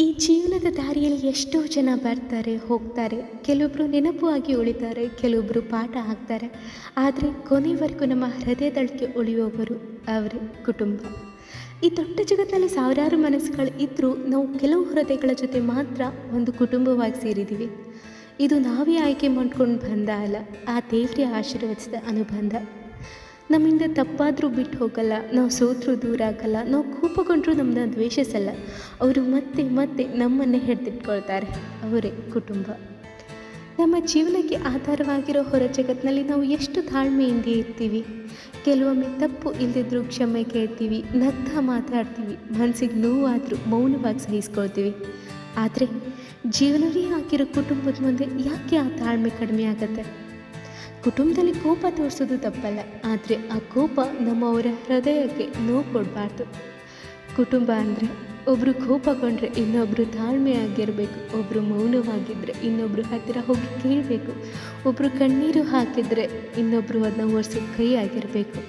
ಈ ಜೀವನದ ದಾರಿಯಲ್ಲಿ ಎಷ್ಟೋ ಜನ ಬರ್ತಾರೆ ಹೋಗ್ತಾರೆ. ಕೆಲವೊಬ್ಬರು ನೆನಪು ಆಗಿ ಉಳಿತಾರೆ, ಕೆಲವೊಬ್ಬರು ಪಾಠ ಆಗ್ತಾರೆ. ಆದರೆ ಕೊನೆವರೆಗೂ ನಮ್ಮ ಹೃದಯದೊಳಗೆ ಉಳಿಯುವವರು ಅವರೇ ಕುಟುಂಬ. ಈ ದೊಡ್ಡ ಜಗತ್ತಿನಲ್ಲಿ ಸಾವಿರಾರು ಮನಸ್ಸುಗಳು ಇದ್ದರೂ ನಾವು ಕೆಲವು ಹೃದಯಗಳ ಜೊತೆ ಮಾತ್ರ ಒಂದು ಕುಟುಂಬವಾಗಿ ಸೇರಿದ್ದೀವಿ. ಇದು ನಾವೇ ಆಯ್ಕೆ ಮಾಡ್ಕೊಂಡು ಬಂದ ಅಲ್ಲ, ಆ ದೇವರೇ ಆಶೀರ್ವದಿಸಿದ ಅನುಬಂಧ. ನಮ್ಮಿಂದ ತಪ್ಪಾದರೂ ಬಿಟ್ಟು ಹೋಗಲ್ಲ, ನಾವು ಸೋತರೂ ದೂರ ಆಗಲ್ಲ, ನಾವು ಕೋಪಗೊಂಡ್ರೂ ನಮ್ಮನ್ನ ದ್ವೇಷಿಸಲ್ಲ. ಅವರು ಮತ್ತೆ ಮತ್ತೆ ನಮ್ಮನ್ನೇ ಹಿಡಿದಿಟ್ಕೊಳ್ತಾರೆ. ಅವರೇ ಕುಟುಂಬ. ನಮ್ಮ ಜೀವನಕ್ಕೆ ಆಧಾರವಾಗಿರೋ ಹೊರ ಜಗತ್ತಿನಲ್ಲಿ ನಾವು ಎಷ್ಟು ತಾಳ್ಮೆಯಿಂದ ಇರ್ತೀವಿ. ಕೆಲವೊಮ್ಮೆ ತಪ್ಪು ಇಲ್ಲದಿದ್ರೂ ಕ್ಷಮೆ ಕೇಳ್ತೀವಿ, ನಗ್ತಾ ಮಾತಾಡ್ತೀವಿ, ಮನಸ್ಸಿಗೆ ನೋವಾದರೂ ಮೌನವಾಗಿ ಸಹಿಸ್ಕೊಳ್ತೀವಿ. ಆದರೆ ಜೀವನವೇ ಆಗಿರೋ ಕುಟುಂಬದ ಮುಂದೆ ಯಾಕೆ ಆ ತಾಳ್ಮೆ ಕಡಿಮೆ ಆಗುತ್ತೆ? ಕುಟುಂಬದಲ್ಲಿ ಕೋಪ ತೋರಿಸೋದು ತಪ್ಪಲ್ಲ, ಆದರೆ ಆ ಕೋಪ ನಮ್ಮವರ ಹೃದಯಕ್ಕೆ ನೋವು ಕೊಡಬಾರ್ದು. ಕುಟುಂಬ ಅಂದರೆ ಒಬ್ಬರು ಕೋಪಗೊಂಡ್ರೆ ಇನ್ನೊಬ್ಬರು ತಾಳ್ಮೆಯಾಗಿರಬೇಕು, ಒಬ್ಬರು ಮೌನವಾಗಿದ್ದರೆ ಇನ್ನೊಬ್ಬರು ಹತ್ತಿರ ಹೋಗಿ ಕೇಳಬೇಕು, ಒಬ್ಬರು ಕಣ್ಣೀರು ಹಾಕಿದರೆ ಇನ್ನೊಬ್ಬರು ಅದನ್ನ ಒರೆಸೋ ಕೈ ಆಗಿರಬೇಕು.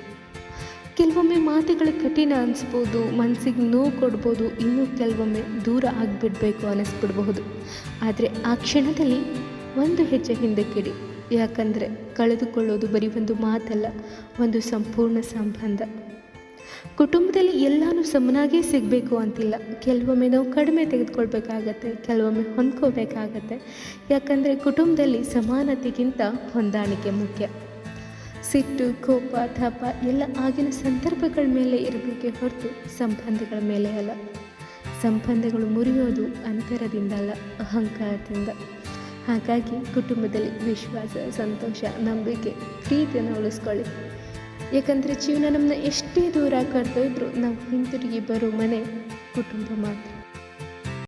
ಕೆಲವೊಮ್ಮೆ ಮಾತುಗಳು ಕಠಿಣ ಅನಿಸ್ಬೋದು, ಮನಸ್ಸಿಗೆ ನೋವು ಕೊಡ್ಬೋದು, ಇನ್ನೂ ಕೆಲವೊಮ್ಮೆ ದೂರ ಆಗಿಬಿಡಬೇಕು ಅನ್ನಿಸ್ಬಿಡ್ಬಹುದು. ಆದರೆ ಆ ಕ್ಷಣದಲ್ಲಿ ಒಂದು ಹೆಜ್ಜೆ ಹಿಂದಕ್ಕಿಡಿ. ಯಾಕಂದರೆ ಕಳೆದುಕೊಳ್ಳೋದು ಬರೀ ಒಂದು ಮಾತಲ್ಲ, ಒಂದು ಸಂಪೂರ್ಣ ಸಂಬಂಧ. ಕುಟುಂಬದಲ್ಲಿ ಎಲ್ಲನೂ ಸಮನಾಗೇ ಸಿಗಬೇಕು ಅಂತಿಲ್ಲ. ಕೆಲವೊಮ್ಮೆ ನಾವು ಕಡಿಮೆ ತೆಗೆದುಕೊಳ್ಬೇಕಾಗತ್ತೆ, ಕೆಲವೊಮ್ಮೆ ಹೊಂದ್ಕೋಬೇಕಾಗತ್ತೆ. ಯಾಕಂದರೆ ಕುಟುಂಬದಲ್ಲಿ ಸಮಾನತೆಗಿಂತ ಹೊಂದಾಣಿಕೆ ಮುಖ್ಯ. ಸಿಟ್ಟು, ಕೋಪ, ತಾಪ ಎಲ್ಲ ಆಗಿನ ಸಂದರ್ಭಗಳ ಮೇಲೆ ಇರಬೇಕೇ ಹೊರತು ಸಂಬಂಧಗಳ ಮೇಲೆ ಅಲ್ಲ. ಸಂಬಂಧಗಳು ಮುರಿಯೋದು ಅಂತರದಿಂದ ಅಲ್ಲ, ಅಹಂಕಾರದಿಂದ. ಹಾಗಾಗಿ ಕುಟುಂಬದಲ್ಲಿ ವಿಶ್ವಾಸ, ಸಂತೋಷ, ನಂಬಿಕೆ, ಪ್ರೀತಿಯನ್ನು ಉಳಿಸ್ಕೊಳ್ಳಿ. ಯಾಕಂದರೆ ಜೀವನ ನಮ್ಮನ್ನ ಎಷ್ಟೇ ದೂರ ಕರೆದೊಯ್ದರೂ ನಾವು ಹಿಂತಿರುಗಿ ಬರೋ ಮನೆ ಕುಟುಂಬ ಮಾತ್ರ.